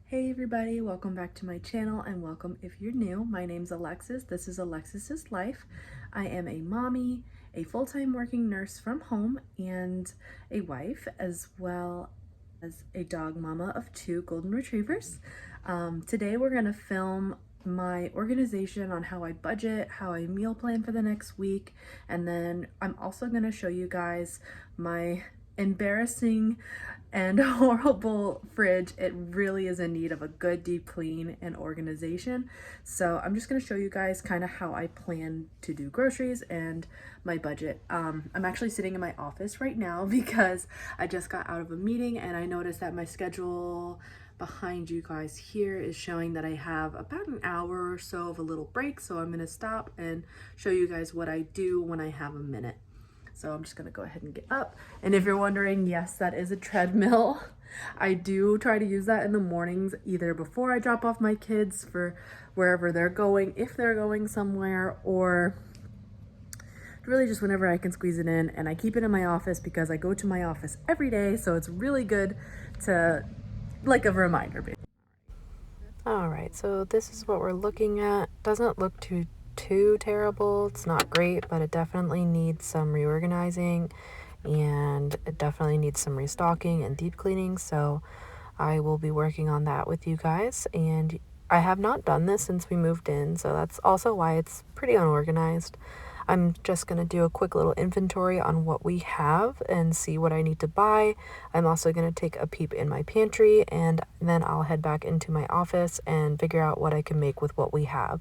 Hey everybody, welcome back to my channel and welcome if you're new. My name's Alexis. This is Alexis's Life. I am a mommy, a full-time working nurse from home, and a wife, as well as a dog mama of 2 golden retrievers. Today we're going to film my organization on how I budget, how I meal plan for the next week, and then I'm also going to show you guys my embarrassing and horrible fridge. It really is in need of a good deep clean and organization. So I'm just going to show you guys kind of how I plan to do groceries and my budget. I'm actually sitting in my office right now because I just got out of a meeting and I noticed that my schedule behind you guys here is showing that I have about an hour or so of a little break. So I'm going to stop and show you guys what I do when I have a minute. So I'm just gonna go ahead and get up. And if you're wondering, yes, that is a treadmill. I do try to use that in the mornings, either before I drop off my kids for wherever they're going, if they're going somewhere, or really just whenever I can squeeze it in. And I keep it in my office because I go to my office every day, so it's really good to, like a reminder, basically. All right, so this is what we're looking at. Doesn't look too terrible. It's not great, but it definitely needs some reorganizing and it definitely needs some restocking and deep cleaning. So I will be working on that with you guys. And I have not done this since we moved in, so that's also why it's pretty unorganized. I'm just going to do a quick little inventory on what we have and see what I need to buy. I'm also going to take a peep in my pantry and then I'll head back into my office and figure out what I can make with what we have.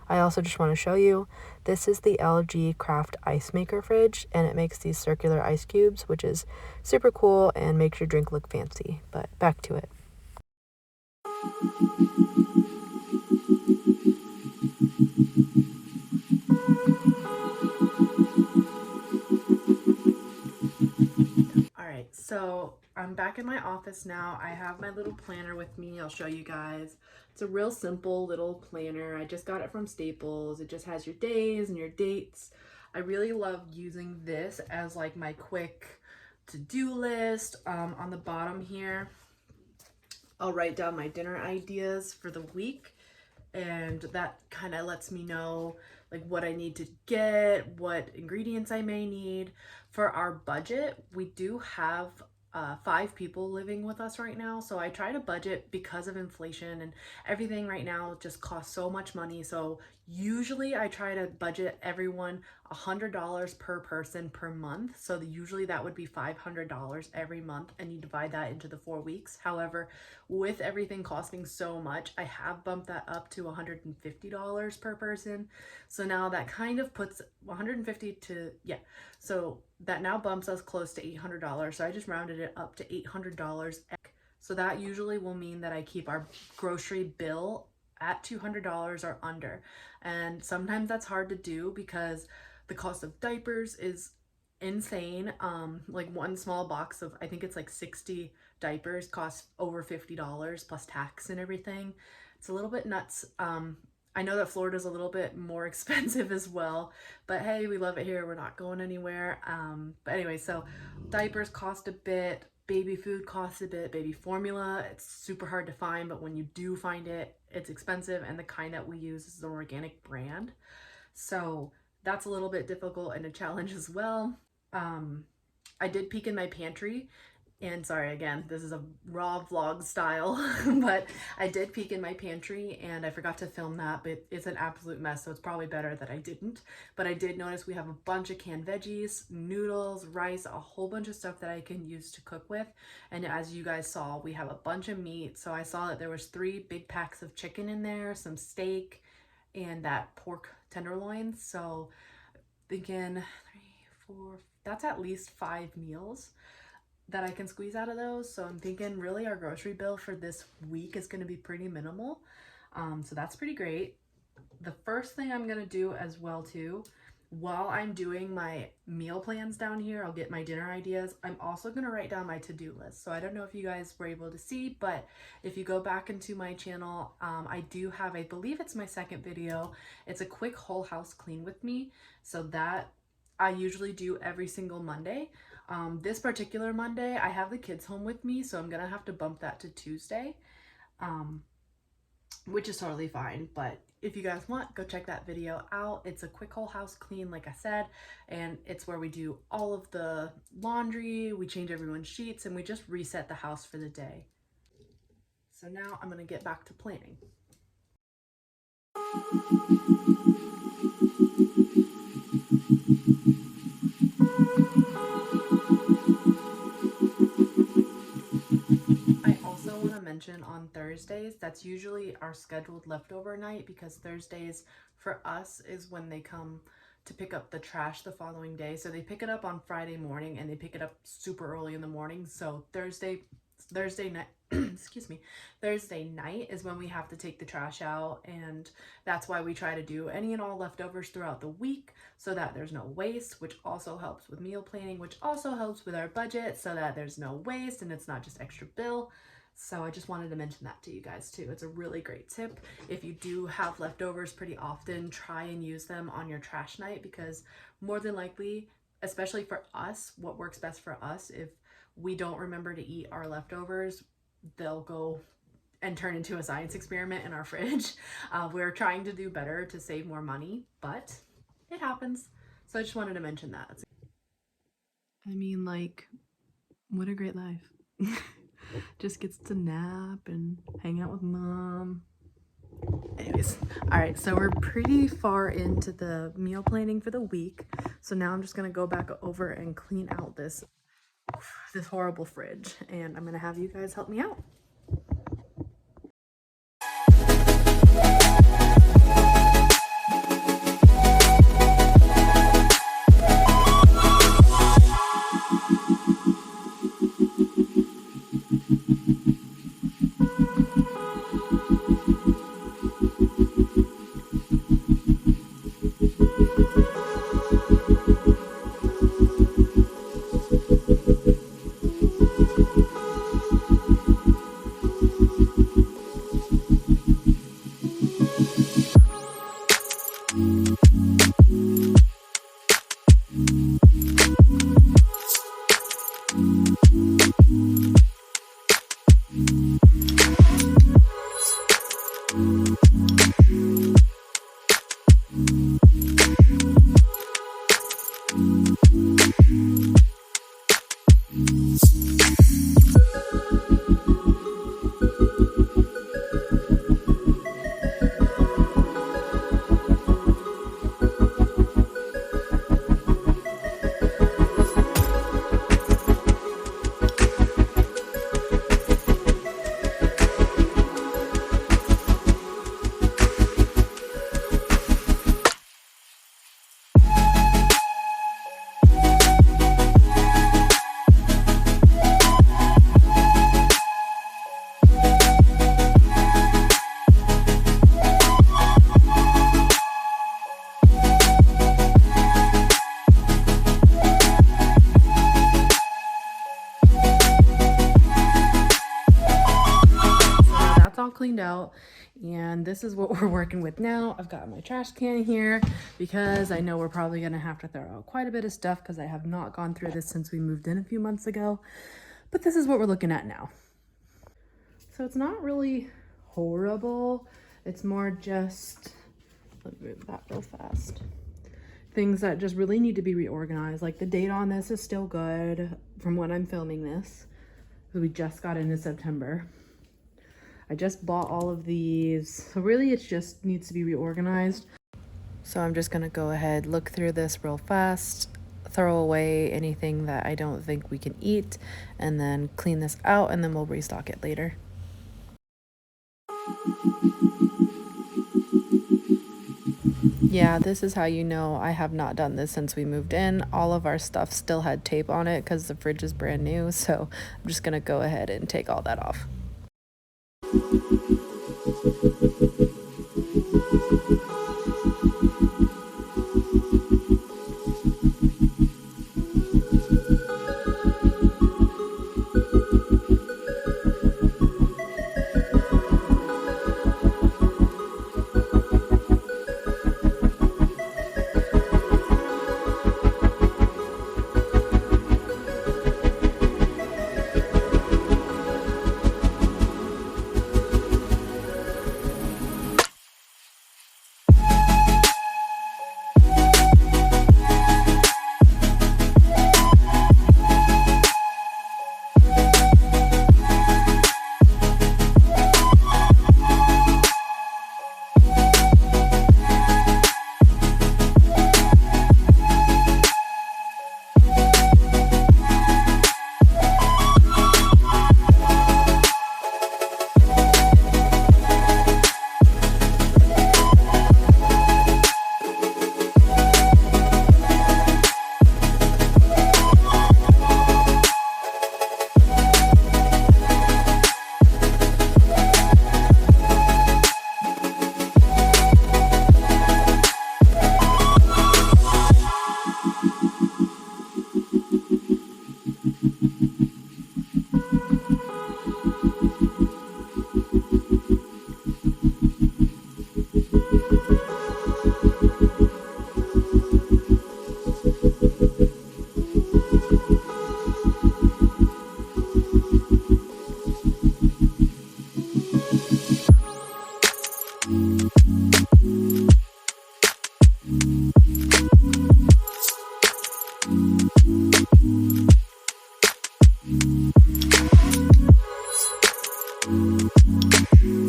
I also just want to show you, this is the LG Craft Ice Maker fridge, and it makes these circular ice cubes, which is super cool and makes your drink look fancy. But back to it. All right, so I'm back in my office now. I have my little planner with me. I'll show you guys. It's a real simple little planner. I just got it from Staples. It just has your days and your dates. I really love using this as like my quick to-do list. On the bottom here, I'll write down my dinner ideas for the week, and that kind of lets me know like what I need to get, what ingredients I may need. For our budget, we do have 5 people living with us right now, so I try to budget because of inflation and everything right now just costs so much money. So usually I try to budget everyone $100 per person per month. So usually that would be $500 every month, and you divide that into the 4 weeks. However, with everything costing so much, I have bumped that up to $150 per person. So now that kind of puts 150 to, yeah. So that now bumps us close to $800. So I just rounded it up to $800. So that usually will mean that I keep our grocery bill at $200 or under. And sometimes that's hard to do because the cost of diapers is insane. Like one small box of, I think it's like 60 diapers costs over $50 plus tax and everything. It's a little bit nuts. I know that Florida's a little bit more expensive as well, but hey, we love it here. We're not going anywhere. But anyway, so diapers cost a bit, baby food costs a bit, baby formula, it's super hard to find, but when you do find it, it's expensive, and the kind that we use is an organic brand. So that's a little bit difficult and a challenge as well. I did peek in my pantry, and sorry, again, this is a raw vlog style, but I did peek in my pantry and I forgot to film that, but it's an absolute mess, so it's probably better that I didn't. But I did notice we have a bunch of canned veggies, noodles, rice, a whole bunch of stuff that I can use to cook with. And as you guys saw, we have a bunch of meat. So I saw that there was 3 big packs of chicken in there, some steak, and that pork tenderloin. So thinking 3, 4, that's at least 5 meals that I can squeeze out of those. So I'm thinking really our grocery bill for this week is going to be pretty minimal. So that's pretty great. The first thing I'm going to do as well too, while I'm doing my meal plans down here, I'll get my dinner ideas. I'm also going to write down my to-do list. So I don't know if you guys were able to see, but if you go back into my channel, I do have, I believe it's my 2nd video. It's a quick whole house clean with me. So that I usually do every single Monday. This particular Monday, I have the kids home with me, so I'm gonna have to bump that to Tuesday. which is totally fine. But if you guys want, go check that video out. It's a quick whole house clean, like I said, and it's where we do all of the laundry, we change everyone's sheets, and we just reset the house for the day. So now I'm gonna get back to planning. I also want to mention on Thursdays, that's usually our scheduled leftover night, because Thursdays for us is when they come to pick up the trash the following day. So they pick it up on Friday morning and they pick it up super early in the morning. So Thursday night, excuse me, Thursday night is when we have to take the trash out, and that's why we try to do any and all leftovers throughout the week so that there's no waste, which also helps with meal planning, which also helps with our budget so that there's no waste and it's not just extra bill. So I just wanted to mention that to you guys too. It's a really great tip. If you do have leftovers pretty often, try and use them on your trash night, because more than likely, especially for us, what works best for us, if we don't remember to eat our leftovers, they'll go and turn into a science experiment in our fridge. We're trying to do better to save more money, but it happens. So I just wanted to mention that. I mean, like, what a great life. Just gets to nap and hang out with mom. Anyways, all right, so we're pretty far into the meal planning for the week. So now I'm just gonna go back over and clean out this horrible fridge, and I'm gonna have you guys help me out. All cleaned out, and this is what we're working with now. I've got my trash can here because I know we're probably gonna have to throw out quite a bit of stuff because I have not gone through this since we moved in a few months ago, but this is what we're looking at now. So it's not really horrible, it's more just, let me move that real fast, things that just really need to be reorganized. Like the date on this is still good from when I'm filming this, because we just got into September. I just bought all of these, so really it just needs to be reorganized. So I'm just gonna go ahead, look through this real fast, throw away anything that I don't think we can eat, and then clean this out, and then we'll restock it later. Yeah, this is how you know I have not done this since we moved in. All of our stuff still had tape on it because the fridge is brand new, so I'm just gonna go ahead and take all that off.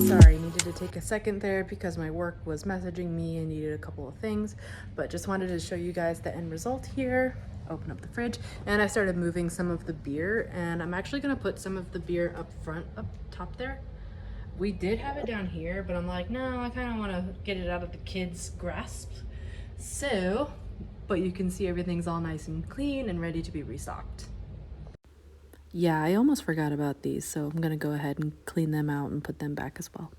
Sorry, needed to take a second there because my work was messaging me and needed a couple of things, but just wanted to show you guys the end result here. Open up the fridge, and I started moving some of the beer, and I'm actually gonna put some of the beer up front, up top there. We did have it down here, but I'm like, no, I kind of want to get it out of the kids' grasp. So, but you can see everything's all nice and clean and ready to be restocked. Yeah, I almost forgot about these, so I'm gonna go ahead and clean them out and put them back as well.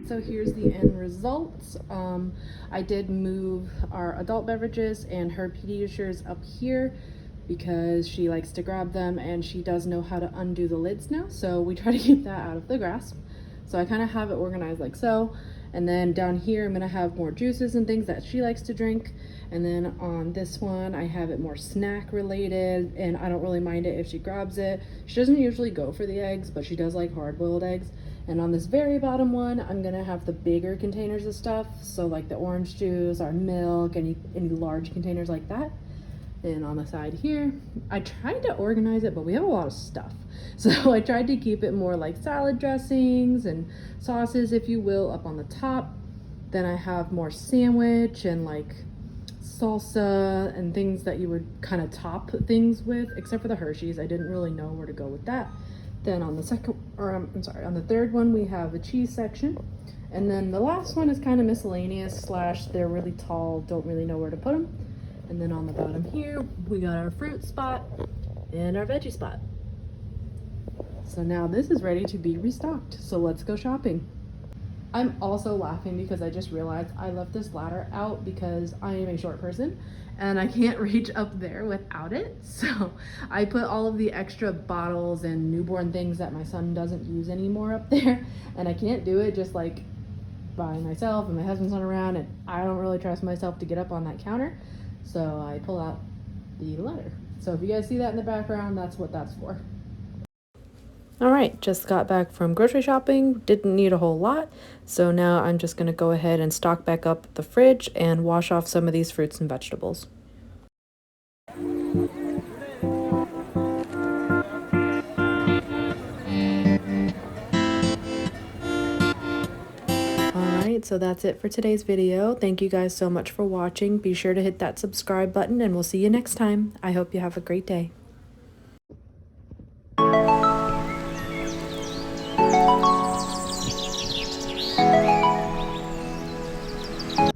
So here's the end results. I did move our adult beverages and her pediatricians up here because she likes to grab them and she does know how to undo the lids now. So we try to keep that out of the grasp. So I kind of have it organized like so. And then down here, I'm gonna have more juices and things that she likes to drink. And then on this one, I have it more snack related, and I don't really mind it if she grabs it. She doesn't usually go for the eggs, but she does like hard-boiled eggs. And on this very bottom one, I'm gonna have the bigger containers of stuff. So like the orange juice, our milk, any large containers like that. And on the side here, I tried to organize it, but we have a lot of stuff. So I tried to keep it more like salad dressings and sauces, if you will, up on the top. Then I have more sandwich and like salsa and things that you would kind of top things with, except for the Hershey's. I didn't really know where to go with that. Then on the on the third one, we have a cheese section. And then the last one is kind of miscellaneous / they're really tall, don't really know where to put them. And then on the bottom here, we got our fruit spot and our veggie spot. So now this is ready to be restocked. So let's go shopping. I'm also laughing because I just realized I left this ladder out because I am a short person and I can't reach up there without it. So I put all of the extra bottles and newborn things that my son doesn't use anymore up there, and I can't do it just like by myself, and my husband's not around, and I don't really trust myself to get up on that counter. So I pull out the ladder. So if you guys see that in the background, that's what that's for. All right, just got back from grocery shopping, didn't need a whole lot. So now I'm just gonna go ahead and stock back up the fridge and wash off some of these fruits and vegetables. Alright, so that's it for today's video. Thank you guys so much for watching. Be sure to hit that subscribe button and we'll see you next time. I hope you have a great day.